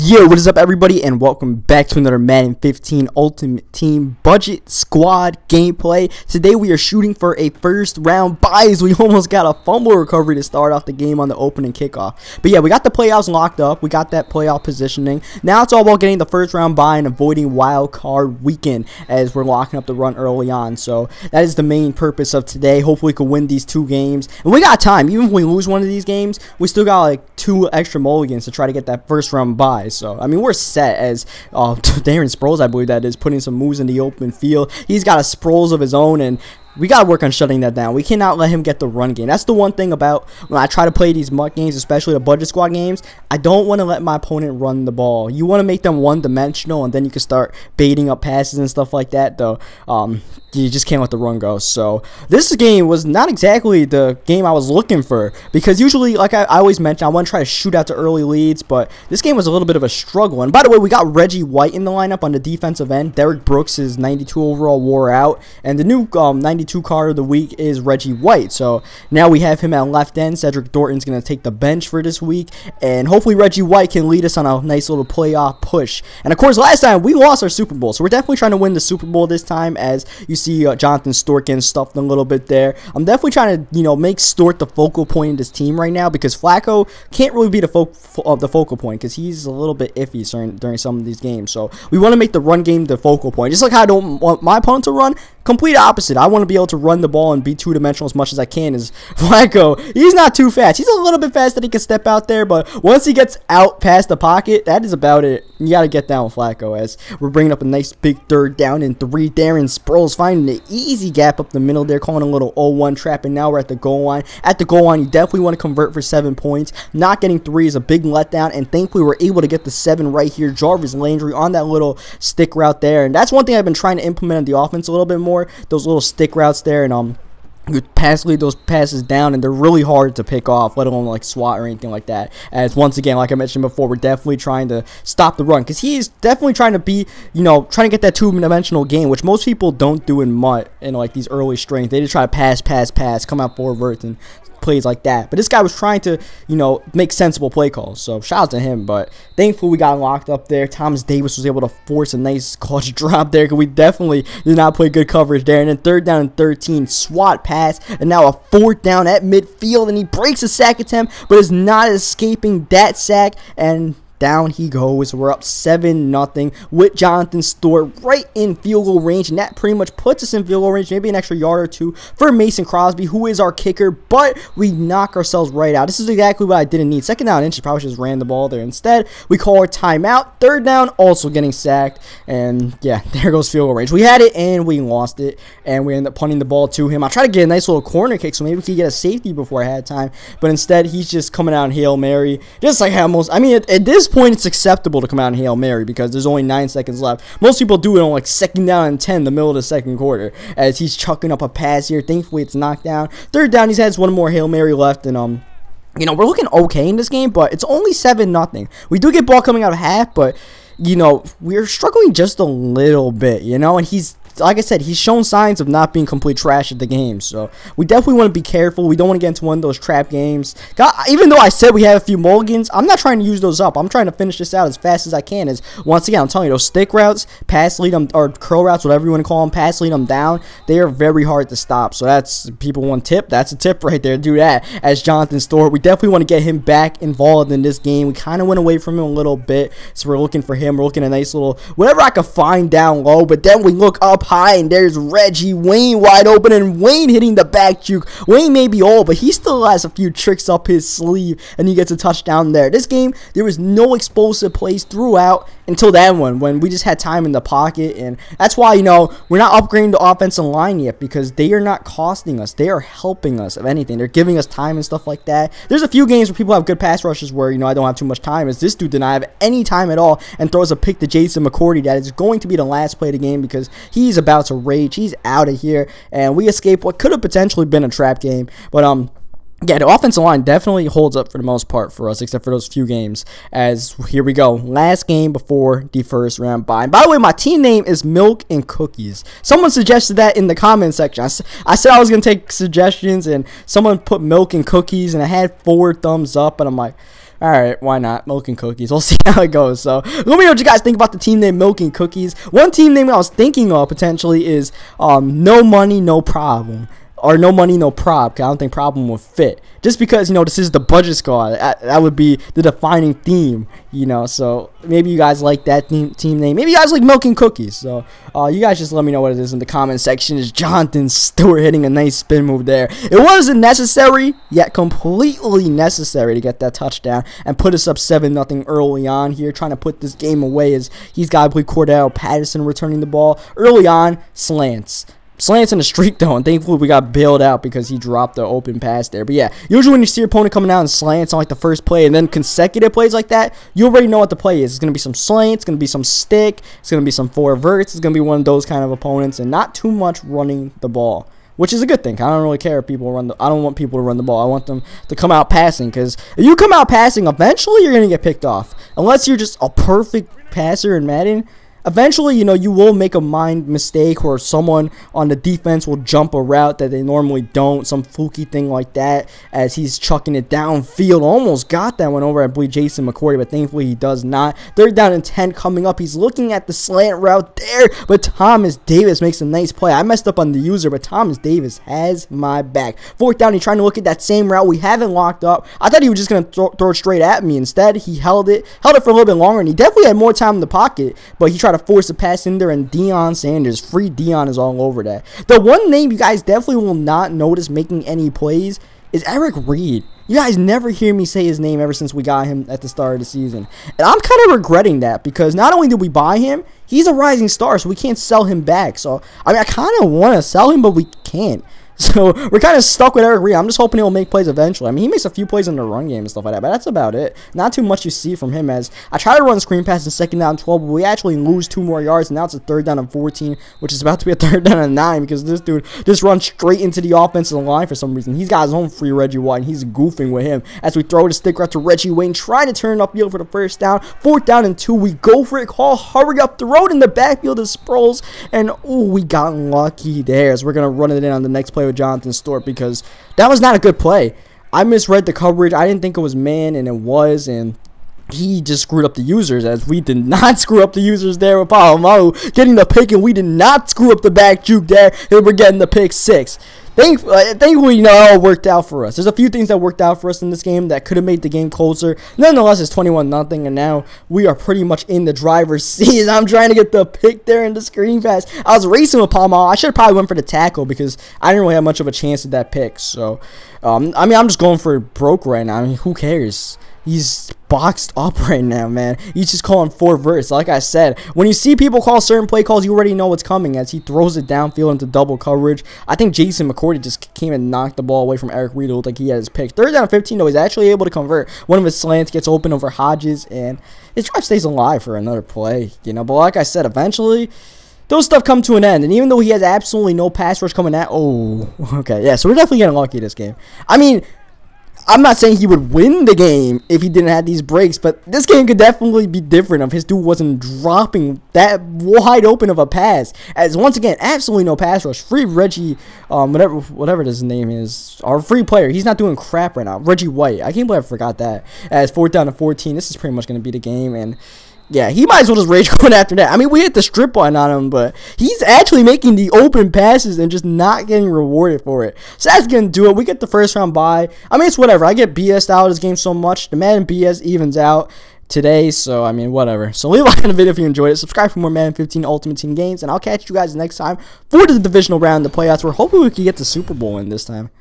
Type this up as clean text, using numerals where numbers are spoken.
Yo, what is up everybody, and welcome back to another Madden 15 Ultimate Team Budget Squad gameplay. Today we are shooting for a first round bye as we almost got a fumble recovery to start off the game on the opening kickoff. But yeah, we got the playoffs locked up, we got that playoff positioning. Now it's all about getting the first round bye and avoiding wild card weekend as we're locking up the run early on. So that is the main purpose of today. Hopefully we can win these two games. And we got time, even if we lose one of these games, we still got like 2 extra mulligans to try to get that first round bye. So I mean, we're set as Darren Sproles, I believe that is, putting some moves in the open field. He's got a Sproles of his own, and we got to work on shutting that down. We cannot let him get the run game. That's the one thing about when I try to play these MUT games, especially the budget squad games. I don't want to let my opponent run the ball. You want to make them one-dimensional, and then you can start baiting up passes and stuff like that, though. You just can't let the run go. So this game was not exactly the game I was looking for, because usually, like I always mention, I want to try to shoot out to early leads, but this game was a little bit of a struggle. And by the way, we got Reggie White in the lineup on the defensive end. Derek Brooks' 92 overall wore out, and the new 92 card of the week is Reggie White. So now we have him at left end. Cedric Thornton's going to take the bench for this week, and hopefully Reggie White can lead us on a nice little playoff push. And of course, last time we lost our Super Bowl, so we're definitely trying to win the Super Bowl this time. As you see Jonathan Stewart getting stuffed a little bit there. I'm definitely trying to make Stewart the focal point of this team right now, because Flacco can't really be the focal point, because he's a little bit iffy during some of these games. So we want to make the run game the focal point, just like how I don't want my opponent to run. Complete opposite. I want to be able to run the ball and be two-dimensional as much as I can. As Flacco, he's not too fast. He's a little bit fast that he can step out there, but once he gets out past the pocket, that is about it. You got to get down with Flacco, as we're bringing up a nice big 3rd down and 3. Darren Sproles finding the easy gap up the middle there, calling a little 0-1 trap, and now we're at the goal line. At the goal line, you definitely want to convert for 7 points. Not getting 3 is a big letdown, and thankfully we're able to get the 7 right here. Jarvis Landry on that little stick route there, and that's one thing I've been trying to implement in the offense a little bit more. Those little stick routes there, and you lead those passes down, and they're really hard to pick off, let alone like SWAT or anything like that. As once again, like I mentioned before, we're definitely trying to stop the run, because he's definitely trying to be, trying to get that two-dimensional game, which most people don't do in MUT in like these early strengths. They just try to pass, come out forwards and plays like that. But this guy was trying to, make sensible play calls. So shout out to him. But thankfully we got locked up there. Thomas Davis was able to force a nice clutch drop there, because we definitely did not play good coverage there. And then 3rd down and 13, SWAT pass, and now a 4th down at midfield, and he breaks a sack attempt, but is not escaping that sack, and down he goes. We're up 7-0 with Jonathan Stewart right in field goal range, and that pretty much puts us in field goal range, maybe an extra yard or 2 for Mason Crosby, who is our kicker, but we knock ourselves right out. This is exactly what I didn't need. 2nd down inches, probably just ran the ball there. Instead, we call our timeout. 3rd down, also getting sacked, and yeah, there goes field goal range. We had it, and we lost it, and we ended up punting the ball to him. I tried to get a nice little corner kick, so maybe we could get a safety before I had time, but instead, he's just coming out in Hail Mary, just like almost, I mean, at this point it's acceptable to come out and Hail Mary, because there's only 9 seconds left. Most people do it on like 2nd down and 10, the middle of the 2nd quarter, as he's chucking up a pass here. Thankfully it's knocked down. 3rd down, he has one more Hail Mary left, and we're looking okay in this game, but it's only 7-0. We do get ball coming out of half, but we're struggling just a little bit, and he's, like I said, he's shown signs of not being complete trash at the game. So we definitely want to be careful. We don't want to get into one of those trap games. Even though I said we have a few mulligans, I'm not trying to use those up. I'm trying to finish this out as fast as I can. As once again, I'm telling you, those stick routes, pass lead them, or curl routes, whatever you want to call them, pass lead them down, they are very hard to stop. So that's, people want tip, that's a tip right there. Do that. As Jonathan Stewart, we definitely want to get him back involved in this game. We kind of went away from him a little bit, so we're looking for him. We're looking at a nice little, whatever I could find down low, but then we look up high, and there's Reggie Wayne wide open, and Wayne hitting the back juke. Wayne may be old, but he still has a few tricks up his sleeve, and he gets a touchdown there. This game, there was no explosive plays throughout until that one, when we just had time in the pocket, and that's why, we're not upgrading the offensive line yet, because they are not costing us. They are helping us, if anything. They're giving us time and stuff like that. There's a few games where people have good pass rushes where, I don't have too much time, as this dude did not have any time at all, and throws a pick to Jason McCourty that is going to be the last play of the game, because he's about to rage. He's out of here, and we escape what could have potentially been a trap game. But yeah, the offensive line definitely holds up for the most part for us, except for those few games. As here we go, last game before the first round bye. And by the way, my team name is Milk and Cookies. Someone suggested that in the comment section. I said I was gonna take suggestions, and someone put Milk and Cookies, and I had 4 thumbs up, and I'm like, Alright, why not? Milk and Cookies. We'll see how it goes. So, let me know what you guys think about the team name Milk and Cookies. One team name I was thinking of potentially is No Money, No Problem. Or No Money, No Prob, because I don't think problem would fit. Just because, you know, this is the budget squad. That would be the defining theme, you know. So, maybe you guys like that team name. Maybe you guys like Milk and Cookies. So, you guys just let me know what it is in the comment section. Is Jonathan Stewart hitting a nice spin move there? It wasn't necessary, yet completely necessary to get that touchdown and put us up 7-0 early on here. Trying to put this game away as he's got to play Cordell Patterson returning the ball. Early on, slants in the streak though, and thankfully we got bailed out because he dropped the open pass there. But yeah, usually when you see your opponent coming out in slants on like the first play and then consecutive plays like that, you already know what the play is. It's going to be some slants, it's going to be some stick, it's going to be some four verts, it's going to be one of those kind of opponents, and not too much running the ball, which is a good thing. I don't really care if people run I don't want people to run the ball. I want them to come out passing, because if you come out passing, eventually you're going to get picked off. Unless you're just a perfect passer in Madden, eventually, you know, you will make a mind mistake, or someone on the defense will jump a route that they normally don't, some fluky thing like that, as he's chucking it downfield. Almost got that one over, I believe, Jason McCourty, but thankfully he does not. 3rd down and 10 coming up. He's looking at the slant route there, but Thomas Davis makes a nice play. I messed up on the user, but Thomas Davis has my back. 4th down, he's trying to look at that same route we haven't locked up. I thought he was just going to throw it straight at me. Instead, he held it for a little bit longer, and he definitely had more time in the pocket, but he tried to force a pass in there, and Deion Sanders, free Deion, is all over that. The one name you guys definitely will not notice making any plays is Eric Reed. You guys never hear me say his name ever since we got him at the start of the season. And I'm kind of regretting that, because not only did we buy him, he's a rising star, so we can't sell him back. So, I mean, I kind of want to sell him, but we can't. So, we're kind of stuck with Eric Reed. I'm just hoping he'll make plays eventually. I mean, he makes a few plays in the run game and stuff like that, but that's about it. Not too much you see from him, as I try to run screen pass in 2nd down 12, but we actually lose 2 more yards, and now it's a 3rd down and 14, which is about to be a 3rd down and 9, because this dude just runs straight into the offensive line for some reason. He's got his own free Reggie White, and he's goofing with him as we throw the stick right to Reggie Wayne, trying to turn it upfield for the 1st down. 4th down and 2, we go for it, call, hurry up, throw it in the backfield of Sproles, and oh, we got lucky there, as we're going to run it in on the next play with Jonathan Stewart, because that was not a good play. I misread the coverage. I didn't think it was man, and it was, and he just screwed up the users, as we did not screw up the users there with Palomalu getting the pick, and we did not screw up the back juke there, and we're getting the pick 6. Thankfully, you know, it all worked out for us. There's a few things that worked out for us in this game that could have made the game closer. Nonetheless, it's 21-0, and now we are pretty much in the driver's seat. As I'm trying to get the pick there in the screen pass. I was racing with Palma. I should have probably went for the tackle, because I didn't really have much of a chance at that pick. So, I mean, I'm just going for broke right now. I mean, who cares? He's boxed up right now, man. He's just calling 4 verts. Like I said, when you see people call certain play calls, you already know what's coming, as he throws it downfield into double coverage. I think Jason McCourty just came and knocked the ball away from Eric Reed. It looked like he had his pick. 3rd down and 15, though, he's actually able to convert. One of his slants gets open over Hodges, and his drive stays alive for another play, you know. But like I said, eventually those stuff come to an end, and even though he has absolutely no pass rush coming at, oh, okay, yeah, so we're definitely getting lucky this game. I mean, I'm not saying he would win the game if he didn't have these breaks, but this game could definitely be different if his dude wasn't dropping that wide open of a pass. As once again, absolutely no pass rush. Free Reggie, whatever his name is, our free player. He's not doing crap right now. Reggie White. I can't believe I forgot that. As 4th down and 14, this is pretty much going to be the game, and yeah, he might as well just rage quit after that. I mean, we hit the strip button on him, but he's actually making the open passes and just not getting rewarded for it. So that's going to do it. We get the 1st round bye. I mean, it's whatever. I get BS'd out of this game so much. The Madden BS evens out today, so I mean, whatever. So leave a like on the video if you enjoyed it. Subscribe for more Madden 15 Ultimate Team games, and I'll catch you guys next time for the divisional round, the playoffs. We're hoping we can get the Super Bowl in this time.